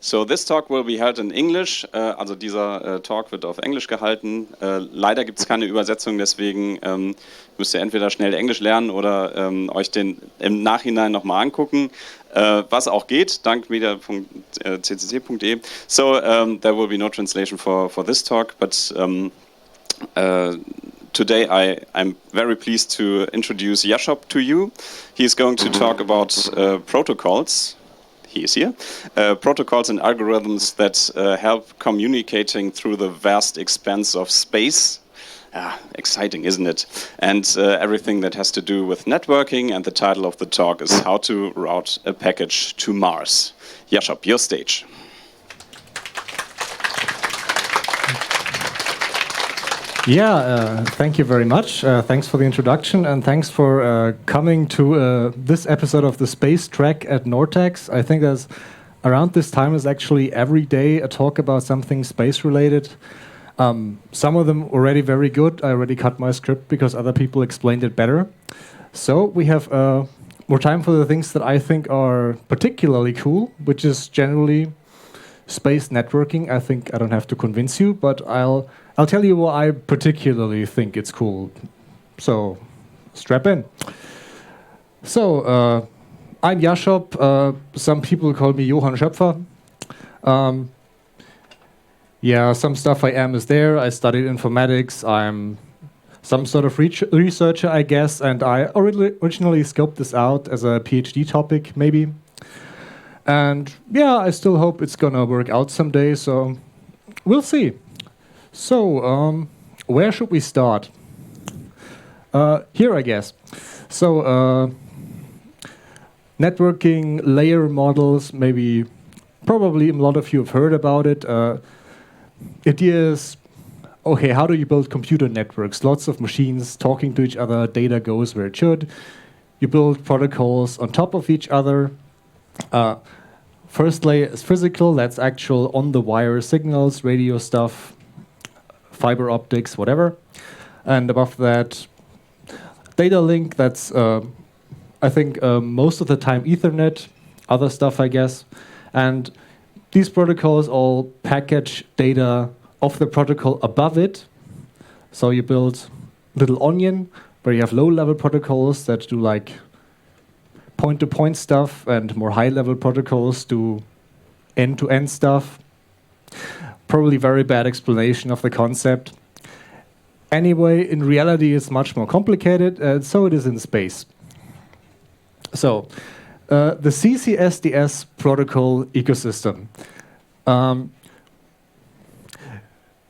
So this talk will be held in English, also dieser Talk wird auf Englisch gehalten. Leider gibt es keine Übersetzung, deswegen müsst ihr entweder schnell Englisch lernen oder euch den im Nachhinein nochmal angucken, was auch geht, dank media.ccc.de. So there will be no translation for this talk, but today I'm very pleased to introduce Jakob to you. He's going to talk about protocols. He is here. Protocols and algorithms that help communicating through the vast expanse of space. Exciting, isn't it? And everything that has to do with networking, and the title of the talk is How to Route a Package to Mars. Jakob, your stage. Yeah, thank you very much. Thanks for the introduction, and thanks for coming to this episode of the Space Track at Nortex. I think there's around this time is actually every day a talk about something space related. Some of them already very good. I already cut my script because other people explained it better. So we have more time for the things that I think are particularly cool, which is generally space networking. I think I don't have to convince you, but I'll tell you why I particularly think it's cool. So, strap in. So, I'm Jakob. Some people call me Johann Schöpfer. Yeah, some stuff I am is there. I studied informatics. I'm some sort of researcher, I guess, and I originally scoped this out as a PhD topic, maybe. And yeah, I still hope it's gonna work out someday, so we'll see. So, where should we start? Here, I guess. So, networking layer models, probably a lot of you have heard about it. Idea is, okay, how do you build computer networks? Lots of machines talking to each other, data goes where it should. You build protocols on top of each other. First layer is physical, that's actual on-the-wire signals, radio stuff, fiber optics, whatever. And above that, data link, that's, I think, most of the time Ethernet, other stuff, I guess. And these protocols all package data of the protocol above it. So you build little onion, where you have low-level protocols that do like point-to-point stuff, and more high-level protocols do end-to-end stuff. Probably very bad explanation of the concept. Anyway, in reality, it's much more complicated, and so it is in space. So, the CCSDS protocol ecosystem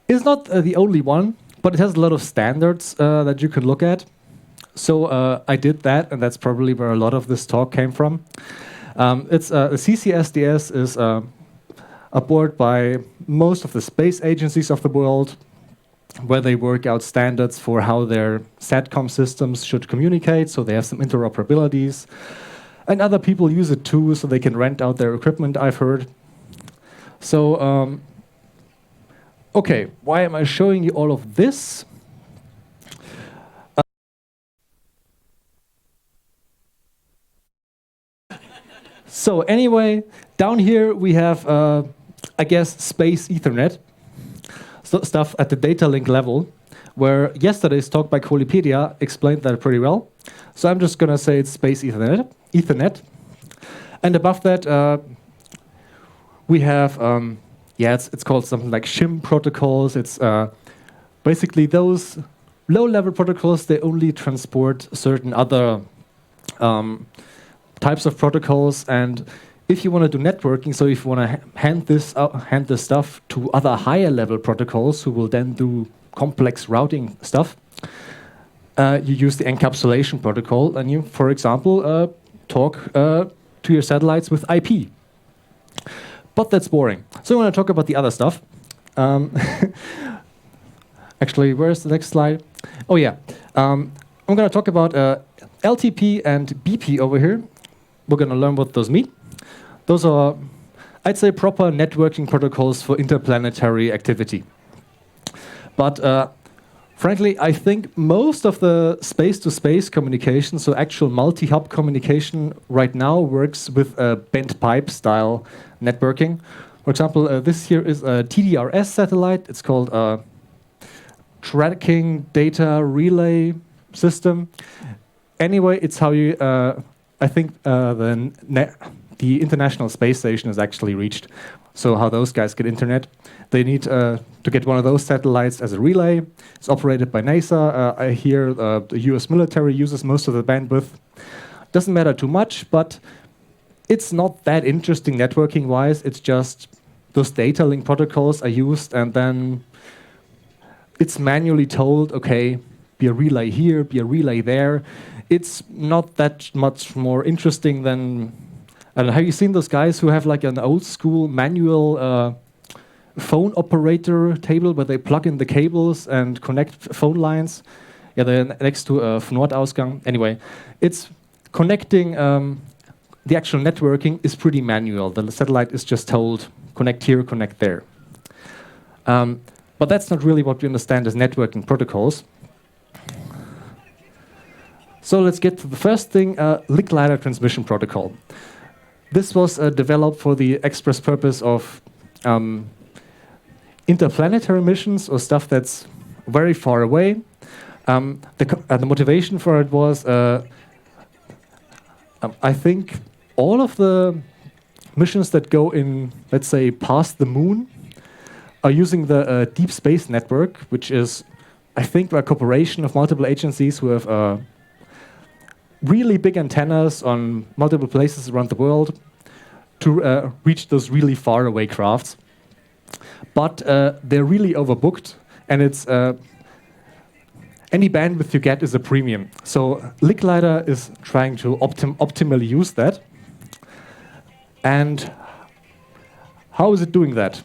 is not the only one, but it has a lot of standards that you can look at. So I did that, and that's probably where a lot of this talk came from. The CCSDS is a board by most of the space agencies of the world, where they work out standards for how their SATCOM systems should communicate, so they have some interoperabilities. And other people use it too, so they can rent out their equipment, I've heard. So, okay, why am I showing you all of this? So anyway, down here we have, I guess, space Ethernet, so stuff at the data link level, where yesterday's talk by Colipedia explained that pretty well. So I'm just gonna say it's space Ethernet. And above that, we have, it's called something like shim protocols. It's basically those low-level protocols. They only transport certain other types of protocols, and if you want to do networking, so if you want to hand this stuff to other higher level protocols who will then do complex routing stuff, you use the encapsulation protocol, and you, for example, talk to your satellites with IP. But that's boring. So I want to talk about the other stuff. Actually, where's the next slide? Oh yeah, I'm going to talk about LTP and BP over here. We're going to learn what those mean. Those are, I'd say, proper networking protocols for interplanetary activity. But frankly, I think most of the space-to-space communication, so actual multi-hub communication right now, works with bent pipe style networking. For example, this here is a TDRS satellite. It's called a Tracking Data Relay System. Anyway, it's how you, I think the International Space Station is actually reached. So how those guys get internet. They need to get one of those satellites as a relay. It's operated by NASA. I hear the US military uses most of the bandwidth. Doesn't matter too much, but it's not that interesting networking-wise. It's just those data link protocols are used, and then it's manually told, okay, be a relay here, be a relay there. It's not that much more interesting than... I don't know, have you seen those guys who have like an old school manual phone operator table where they plug in the cables and connect phone lines? Yeah, they're next to a Nordausgang. Anyway, it's connecting, the actual networking is pretty manual. The satellite is just told, connect here, connect there. But that's not really what we understand as networking protocols. So let's get to the first thing, link-ladder transmission protocol. This was developed for the express purpose of interplanetary missions or stuff that's very far away. The motivation for it was, I think, all of the missions that go in, let's say, past the moon are using the Deep Space Network, which is, I think, a cooperation of multiple agencies who have really big antennas on multiple places around the world to reach those really far away crafts. But they're really overbooked, and it's any bandwidth you get is a premium. So Licklider is trying to optimally use that. And how is it doing that?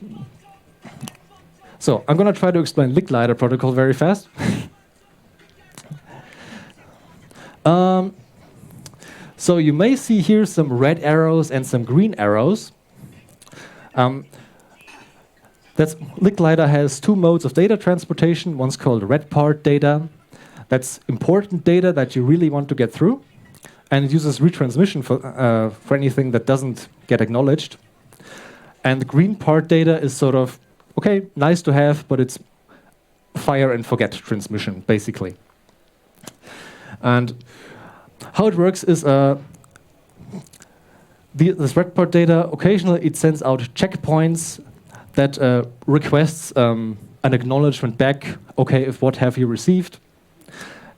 So I'm going to try to explain Licklider protocol very fast. So you may see here some red arrows and some green arrows. Licklider has two modes of data transportation. One's called red part data. That's important data that you really want to get through. And it uses retransmission for anything that doesn't get acknowledged. And the green part data is sort of, okay, nice to have, but it's fire and forget transmission, basically. And how it works is this red part data, occasionally it sends out checkpoints that requests an acknowledgement back, okay, if what have you received?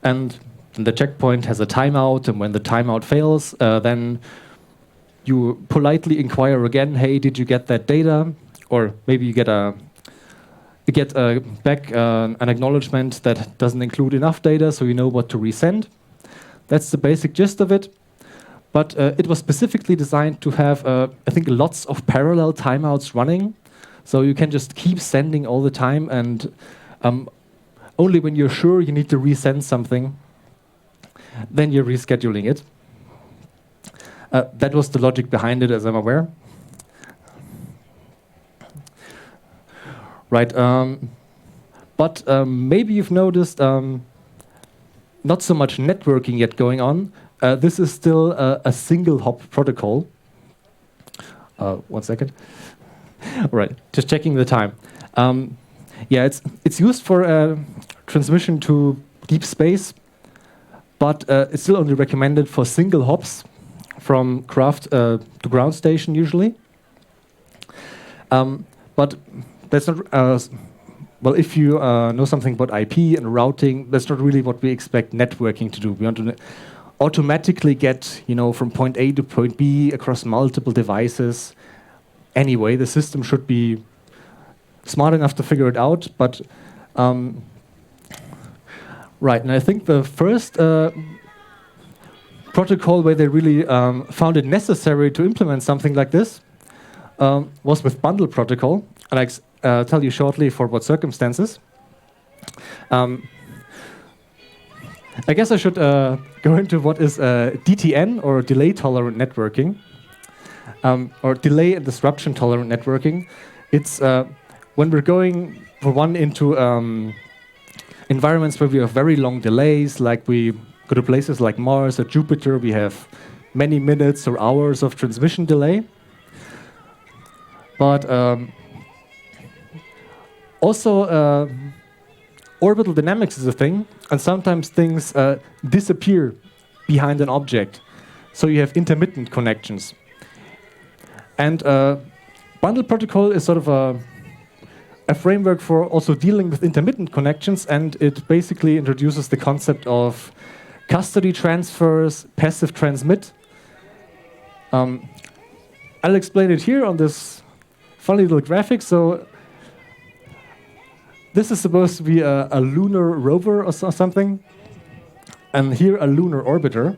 And the checkpoint has a timeout, and when the timeout fails, then you politely inquire again, hey, did you get that data? Or maybe you get back an acknowledgement that doesn't include enough data, so you know what to resend. That's the basic gist of it. But it was specifically designed to have, I think, lots of parallel timeouts running. So you can just keep sending all the time, and only when you're sure you need to resend something, then you're rescheduling it. That was the logic behind it, as I'm aware. Right. But maybe you've noticed not so much networking yet going on. This is still a single hop protocol. 1 second. Right, just checking the time. Yeah, it's used for transmission to deep space, but it's still only recommended for single hops from craft to ground station usually. But that's not. Well, if you know something about IP and routing, that's not really what we expect networking to do. We want to automatically get, from point A to point B across multiple devices. Anyway, the system should be smart enough to figure it out. But right, and I think the first protocol where they really found it necessary to implement something like this was with bundle protocol, and I'll tell you shortly for what circumstances. I guess I should go into what is DTN, or delay-tolerant networking, or delay and disruption tolerant networking. It's when we're going, for one, into environments where we have very long delays, like we go to places like Mars or Jupiter, we have many minutes or hours of transmission delay. But also, orbital dynamics is a thing, and sometimes things disappear behind an object. So you have intermittent connections. And bundle protocol is sort of a framework for also dealing with intermittent connections, and it basically introduces the concept of custody transfers, passive transmit. I'll explain it here on this funny little graphic. So this is supposed to be a lunar rover or something, and here a lunar orbiter.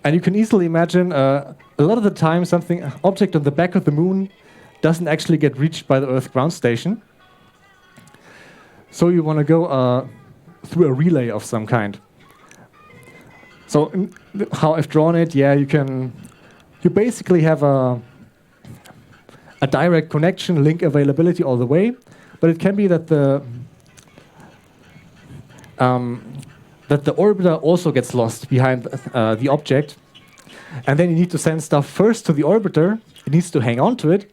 And you can easily imagine a lot of the time something object on the back of the moon doesn't actually get reached by the Earth ground station. So you want to go through a relay of some kind. So how I've drawn it, yeah, you basically have a direct connection, link availability all the way, but it can be that the orbiter also gets lost behind the object, and then you need to send stuff first to the orbiter. It needs to hang on to it,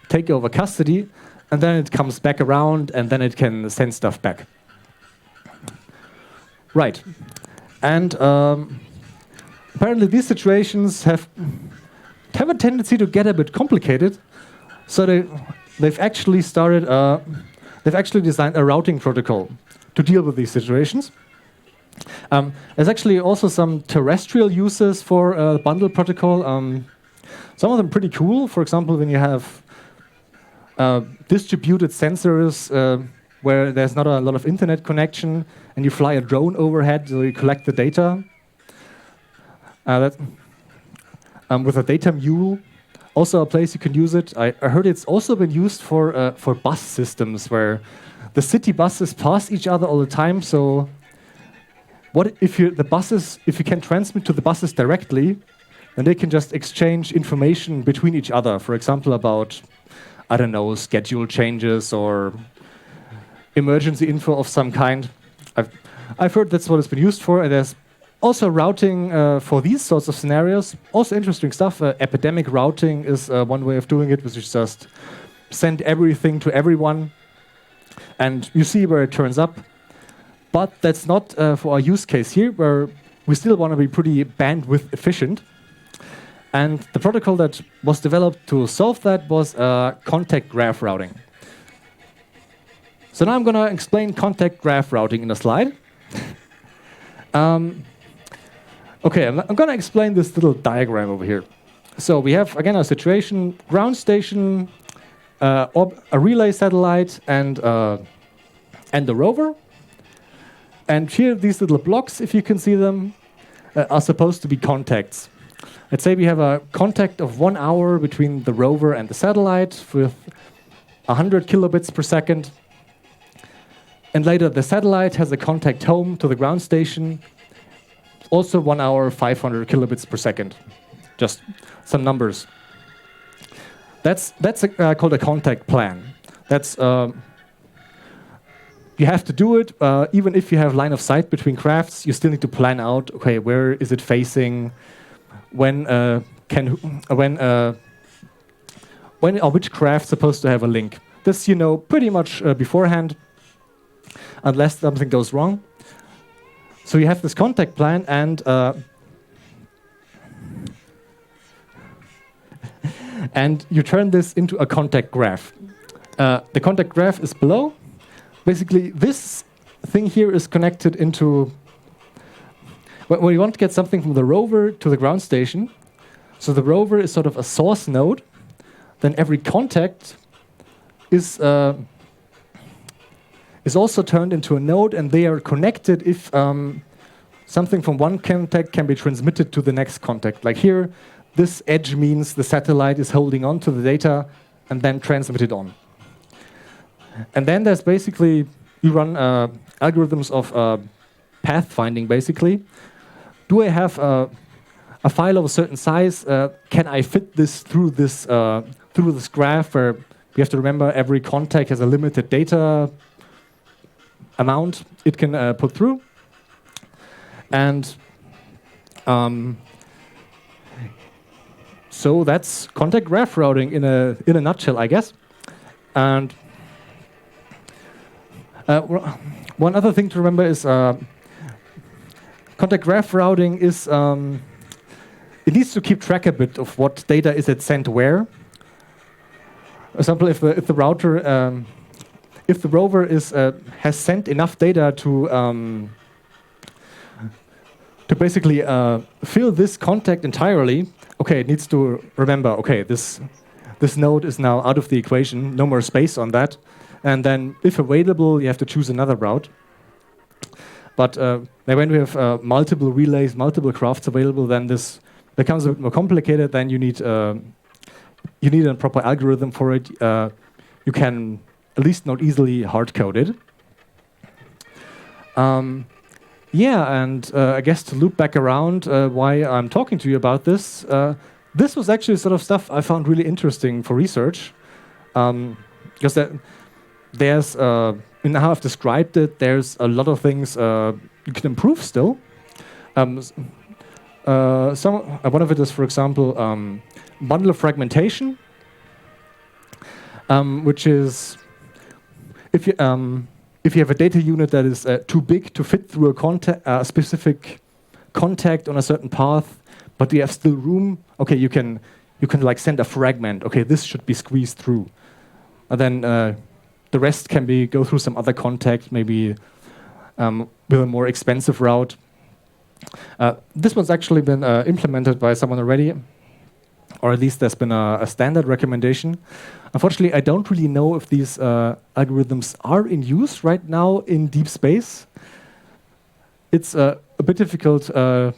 take over custody, and then it comes back around, and then it can send stuff back. Right. And apparently these situations have a tendency to get a bit complicated. So they've actually designed a routing protocol to deal with these situations. There's actually also some terrestrial uses for bundle protocol. Some of them pretty cool. For example, when you have distributed sensors where there's not a lot of internet connection, and you fly a drone overhead, so you collect the data. With a data mule, also a place you can use it. I heard it's also been used for bus systems where the city buses pass each other all the time. So, what if you can transmit to the buses directly, then they can just exchange information between each other. For example, about, I don't know, schedule changes or emergency info of some kind. I've heard that's what it's been used for, and there's also routing for these sorts of scenarios. Also interesting stuff. Epidemic routing is one way of doing it, which is just send everything to everyone, and you see where it turns up. But that's not for our use case here, where we still want to be pretty bandwidth efficient. And the protocol that was developed to solve that was contact graph routing. So now I'm going to explain contact graph routing in a slide. Okay, I'm going to explain this little diagram over here. So we have, again, a situation, ground station, a relay satellite, and a rover. And here, these little blocks, if you can see them, are supposed to be contacts. Let's say we have a contact of 1 hour between the rover and the satellite with 100 kilobits per second. And later, the satellite has a contact home to the ground station, also 1 hour, 500 kilobits per second. Just some numbers. That's called a contact plan. That's you have to do it, even if you have line of sight between crafts. You still need to plan out. Okay, where is it facing? When or which craft supposed to have a link? This you know pretty much beforehand, unless something goes wrong. So you have this contact plan, and and you turn this into a contact graph. The contact graph is below. Basically, this thing here is connected into... When you want to get something from the rover to the ground station, so the rover is sort of a source node, then every contact is also turned into a node, and they are connected if something from one contact can be transmitted to the next contact. Like here, this edge means the satellite is holding on to the data and then transmitted on. And then there's basically, you run algorithms of pathfinding, basically. Do I have a file of a certain size? Can I fit this through this graph where you have to remember every contact has a limited data amount it can put through? And So that's contact graph routing in a nutshell, I guess. And one other thing to remember is contact graph routing is it needs to keep track a bit of what data is it sent where. For example, if the router if the rover has sent enough data to basically fill this contact entirely, okay, it needs to remember, okay, this node is now out of the equation, no more space on that, and then if available, you have to choose another route. But when we have multiple relays, multiple crafts available, then this becomes a bit more complicated. Then you need a proper algorithm for it. You can at least not easily hard code it. Yeah, and I guess to loop back around why I'm talking to you about this, this was actually sort of stuff I found really interesting for research, because there's, in how I've described it, there's a lot of things you can improve still. One of it is, for example, bundle fragmentation, which is if you have a data unit that is too big to fit through a specific contact on a certain path, but you have still room. Okay, you can like send a fragment. Okay, this should be squeezed through, and then the rest can go through some other contact, maybe with a more expensive route. This one's actually been implemented by someone already, or at least there's been a standard recommendation. Unfortunately, I don't really know if these algorithms are in use right now in deep space. It's a bit difficult to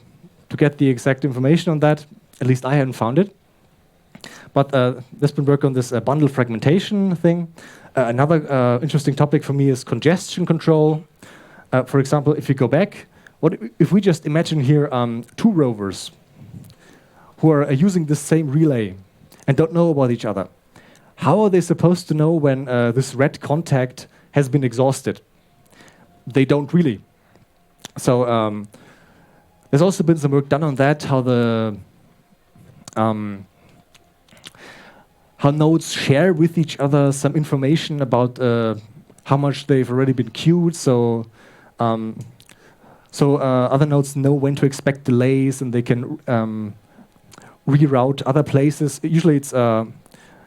get the exact information on that. At least I haven't found it. But there's been work on this bundle fragmentation thing. Another interesting topic for me is congestion control. For example, if you go back, what if we just imagine here two rovers who are using the same relay and don't know about each other? How are they supposed to know when this red contact has been exhausted? They don't really. So there's also been some work done on that, how nodes share with each other some information about how much they've already been queued. So other nodes know when to expect delays, and they can reroute other places. Usually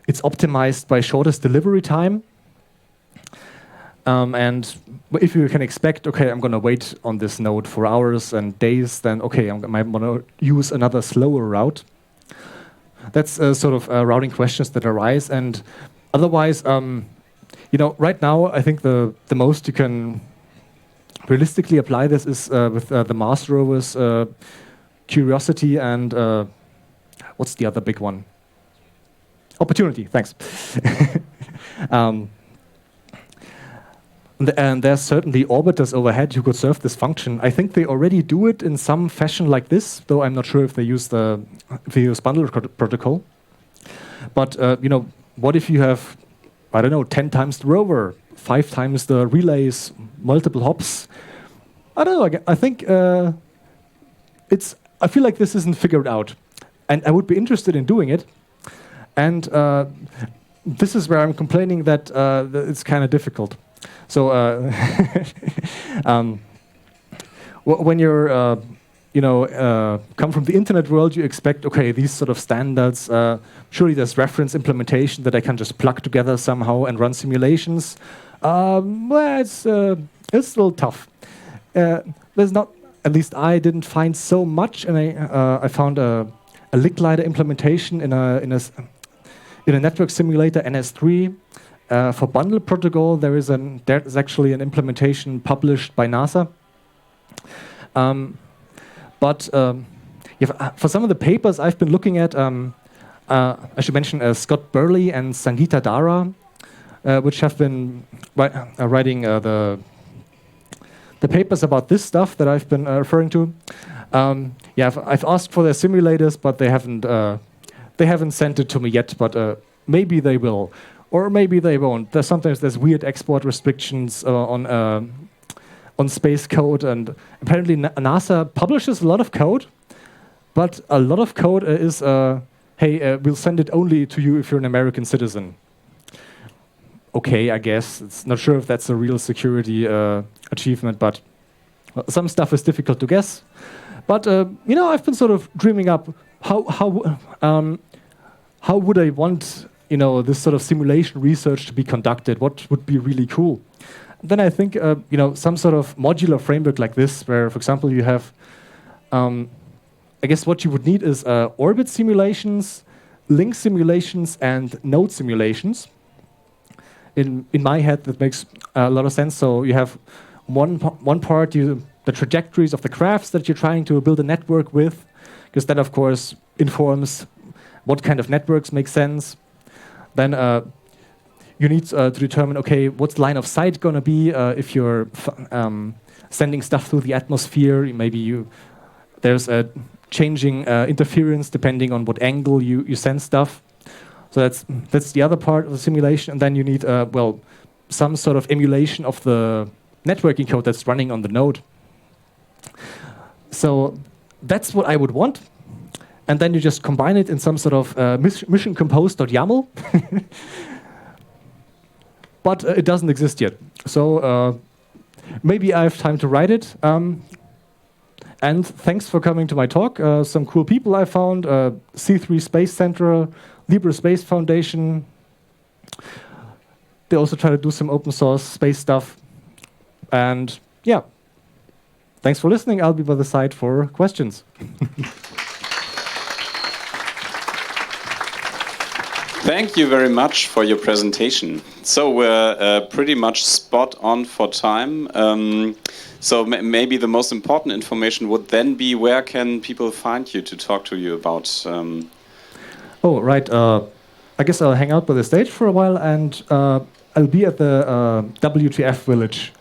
it's optimized by shortest delivery time. And if you can expect, okay, I'm going to wait on this node for hours and days, then okay, I might want to use another slower route. That's sort of routing questions that arise. And otherwise, right now, I think the most you can realistically apply this is with the Mars rovers, Curiosity, and what's the other big one? Opportunity, thanks. And there's certainly orbiters overhead who could serve this function. I think they already do it in some fashion like this, though I'm not sure if they use bundle protocol. But what if you have, I don't know, 10 times the rover, 5 times the relays, multiple hops? I don't know. I think I feel like this isn't figured out, and I would be interested in doing it. And this is where I'm complaining that it's kind of difficult. So when you're, come from the internet world, you expect, okay, these sort of standards, surely there's reference implementation that I can just plug together somehow and run simulations. Well, it's a little tough. There's not, at least I didn't find so much, and I found a Licklider implementation in a network simulator, NS3. For bundle protocol, there's actually an implementation published by NASA. But for some of the papers I've been looking at, I should mention Scott Burley and Sangeeta Dara, which have been writing the papers about this stuff that I've been referring to. I've asked for their simulators, but they haven't sent it to me yet. But maybe they will. Or maybe they won't. Sometimes there's weird export restrictions on space code, and apparently NASA publishes a lot of code, but a lot of code hey, we'll send it only to you if you're an American citizen. Okay, I guess. It's not sure if that's a real security achievement, but some stuff is difficult to guess. But you know, I've been sort of dreaming up how would I want, you know, this sort of simulation research to be conducted? What would be really cool? Then I think, you know, some sort of modular framework like this, where, for example, you have, I guess what you would need is orbit simulations, link simulations, and node simulations. In my head, that makes a lot of sense. So you have one part, the trajectories of the graphs that you're trying to build a network with, because that, of course, informs what kind of networks make sense. Then you need to determine, okay, what's line of sight going to be if you're sending stuff through the atmosphere. Maybe there's a changing interference depending on what angle you send stuff. So that's the other part of the simulation. And then you need, well, some sort of emulation of the networking code that's running on the node. So that's what I would want. And then you just combine it in some sort of mission compose.yaml. But it doesn't exist yet. So maybe I have time to write it. And thanks for coming to my talk. Some cool people I found. C3 Space Center, Libre Space Foundation. They also try to do some open source space stuff. And yeah, thanks for listening. I'll be by the side for questions. Thank you very much for your presentation. So we're pretty much spot on for time. So maybe the most important information would then be, where can people find you to talk to you about? Oh, right. I guess I'll hang out by the stage for a while, and I'll be at the WTF village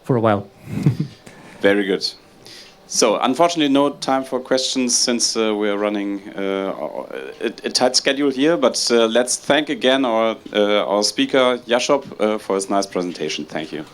for a while. Very good. So, unfortunately, no time for questions since we're running a tight schedule here. But let's thank again our speaker, Jakob, for his nice presentation. Thank you.